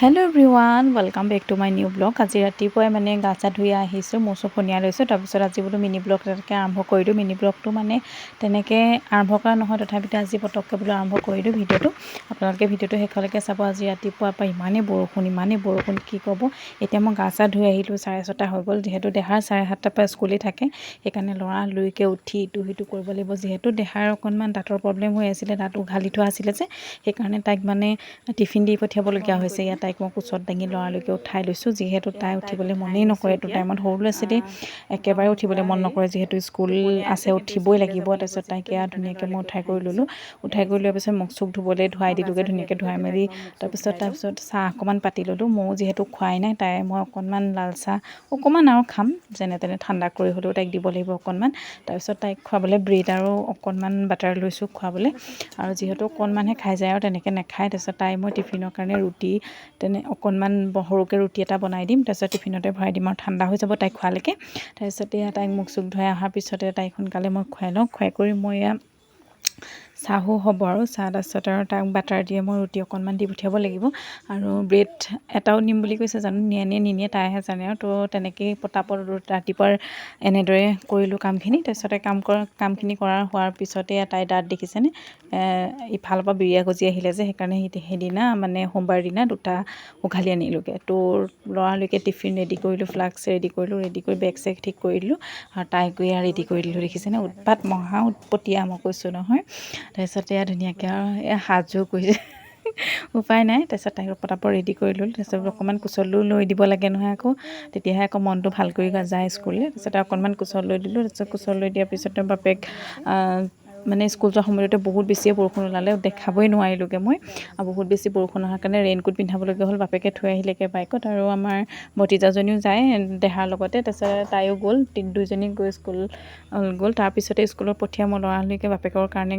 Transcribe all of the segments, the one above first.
Hello' everyone welcome back to my new blog. আজি ৰাতিপুৱাই মানে গা চা ধুই আহিছোঁ, মোৰ চব ফনিয়াই লৈছোঁ। তাৰপিছত আজি বোলো মিনি ব্লগ এটাকে আৰম্ভ কৰি দিওঁ। মিনি ব্লগটো মানে তেনেকৈ আৰম্ভ কৰা নহয়, তথাপিতো আজি পটককৈ বোলো আৰম্ভ কৰি দিওঁ ভিডিঅ'টো। আপোনালোকে ভিডিঅ'টো শেষলৈকে চাব। আজি ৰাতিপুৱাৰ পৰা ইমানেই বৰষুণ কি ক'ব। এতিয়া মই গা চা ধুই আহিলোঁ, 6:30 হৈ গ'ল। যিহেতু দেহাৰ 7:30 পৰা স্কুলেই থাকে, সেইকাৰণে লৰালৰিকৈ উঠি ইটো সিটো কৰিব লাগিব। যিহেতু দেহাৰ অকণমান দাঁতৰ প্ৰব্লেম হৈ আছিলে, দাঁত উঘালি থোৱা আছিলে যে, সেইকাৰণে তাইক মানে টিফিন দি পঠিয়াবলগীয়া হৈছে। ইয়াত তাইক মই কোচত দাঙি লৰালৈকে উঠাই লৈছোঁ, যিহেতু তাই উঠিবলৈ মনেই নকৰে। এইটো টাইমত সৰু ল'ৰা ছোৱালী একেবাৰে উঠিবলৈ মন নকৰে, যিহেতু স্কুল আছে উঠিবই লাগিব। তাৰপিছত তাইক ধুনীয়াকৈ মই উঠাই কৰি ল'লোঁ। উঠাই কৰি লোৱাৰ পিছত মুখ চুখ ধুৱাই দিলোঁগৈ, ধুনীয়াকৈ ধুৱাই মেলি তাৰপিছত চাহ অকণমান পাতি ল'লোঁ। ময়ো যিহেতু খোৱাই নাই, মই অকণমান লাল চাহ অকণমান আৰু খাম, যেনে তেনে ঠাণ্ডা কৰি হ'লেও তাইক দিব লাগিব অকণমান। তাৰপিছত তাইক খুৱাবলৈ ব্ৰেড আৰু অকণমান বাটাৰ লৈছোঁ খুৱাবলৈ। আৰু যিহেতু অকণমানহে খাই যায় আৰু তেনেকৈ নাখায়। তাৰপিছত মই টিফিনৰ কাৰণে ৰুটি অকণমান সৰুকৈ ৰুটি এটা বনাই দিম, তাৰপিছত টিফিনতে ভৰাই দিম আৰু ঠাণ্ডা হৈ যাব তাইক খোৱালৈকে। তাৰপিছতে তাইক মুখ চুখ ধুৱাই অহাৰ পিছতে তাইক সোনকালে মই খুৱাই লওঁ। খুৱাই কৰি মই চাহো হ'ব আৰু চাহ, তাৰপিছত আৰু তাক বাটাৰ দিয়ে মই ৰুটি অকণমান দি পঠিয়াব লাগিব। আৰু ব্ৰেড এটাও নিম বুলি কৈছে, জানো নিয়ে নে নিনিয়ে তাইহে জানে আৰু। তো তেনেকেই পতাপত ৰাতিপুৱাৰ এনেদৰে কৰিলোঁ কামখিনি। তাৰপিছতে কামখিনি হোৱাৰ পিছতে তাইৰ দাঁত দেখিছেনে, ইফালৰ পৰা বিৰিয়া গজি আহিলে যে, সেইকাৰণে সেইদিনা মানে সোমবাৰ দিনা 2টা উঘালি আনিলোঁগৈ। তো লৰালৈকে টিফিন ৰেডি কৰিলোঁ, ফ্লাস্ক ৰেডি কৰিলোঁ, ৰেডি কৰি বেগ চেগ ঠিক কৰি দিলোঁ। আৰু তাইকো ৰেডি কৰি দিলোঁ। দেখিছেনে উৎপাত, মহা উৎপতীয়া মই কৈছোঁ নহয়। তাৰপিছত ধুনীয়াকৈ আৰু সাজু কৰিছে উপায় নাই। তাৰপিছত তাইক পতাপত ৰেডি কৰি ল'লোঁ। তাৰপিছত অকণমান কোচলৈও লৈ দিব লাগে নহয় আকৌ, তেতিয়াহে আকৌ মনটো ভাল কৰি যায় স্কুললৈ। তাৰপিছতে অকণমান কোচত লৈ দিলোঁ। তাৰপিছত কোচত লৈ দিয়াৰ পিছতে বাপেক মানে স্কুল যোৱাৰ সময়তে বহুত বেছিয়ে বৰষুণ ওলালে, দেখাবই নোৱাৰিলোঁগৈ মই। আৰু বহুত বেছি বৰষুণ অহাৰ কাৰণে ৰেইনকোট পিন্ধাবলগীয়া হ'ল। বাপেকে থৈ আহিলেগৈ বাইকত, আৰু আমাৰ ভতিজাজনীও যায় দেহাৰ লগতে। তাৰপিছত তাইও গ'ল, দুইজনী গৈ স্কুল গ'ল। তাৰপিছতে স্কুলত পঠিয়াই মই লৰালৰিকৈ বাপেকৰ কাৰণে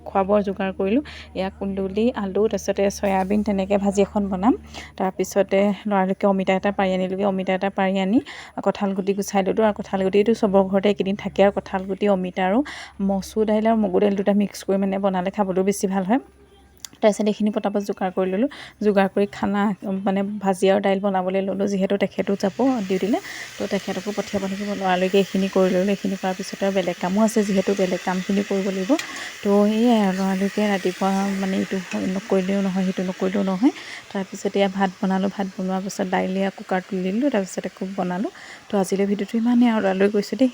খোৱা বোৱাৰ যোগাৰ কৰিলোঁ। এয়া কুন্দুলি, আলু, তাৰপিছতে চয়াবিন তেনেকৈ ভাজি এখন বনাম। তাৰপিছতে লৰালৰিকৈ অমিতা এটা পাৰি আনিলোঁগৈ। অমিতা এটা পাৰি আনি কঁঠাল গুটি গুচাই ল'লোঁ। আৰু কঁঠাল গুটিটো চবৰ ঘৰতে এইকেইদিন থাকে, আৰু কঁঠাল গুটি, অমিতা আৰু মচুৰ দাইল আৰু মগু দাইল 2টা মিক্স কৰি মানে বনালে খাবলৈও বেছি ভাল হয়। তাৰপিছত এইখিনি পটাপট যোগাৰ কৰি ল'লোঁ। যোগাৰ কৰি খানা মানে ভাজি আৰু দাইল বনাবলৈ ল'লোঁ, যিহেতু তেখেতো যাব ডিউটিলৈ। তো তেখেতকো পঠিয়াব লাগিব। লৰালৰিকৈ এইখিনি কৰি ল'লোঁ। এইখিনি কৰাৰ পিছতে আৰু বেলেগ কামো আছে, যিহেতু বেলেগ কামখিনি কৰিব লাগিব। তো সেয়াই আৰু লৰালৰিকৈ ৰাতিপুৱা মানে ইটো নকৰিলেও নহয়, সিটো নকৰিলেও নহয়। তাৰপিছত ভাত বনালোঁ। ভাত বনোৱাৰ পিছত দাইল কুকাৰত তুলি দিলোঁ, তাৰপিছতে খুব বনালোঁ। তো আজিলৈ ভিডিঅ'টো ইমানেই আৰু, লৰালৰি কৰিছোঁ দেই।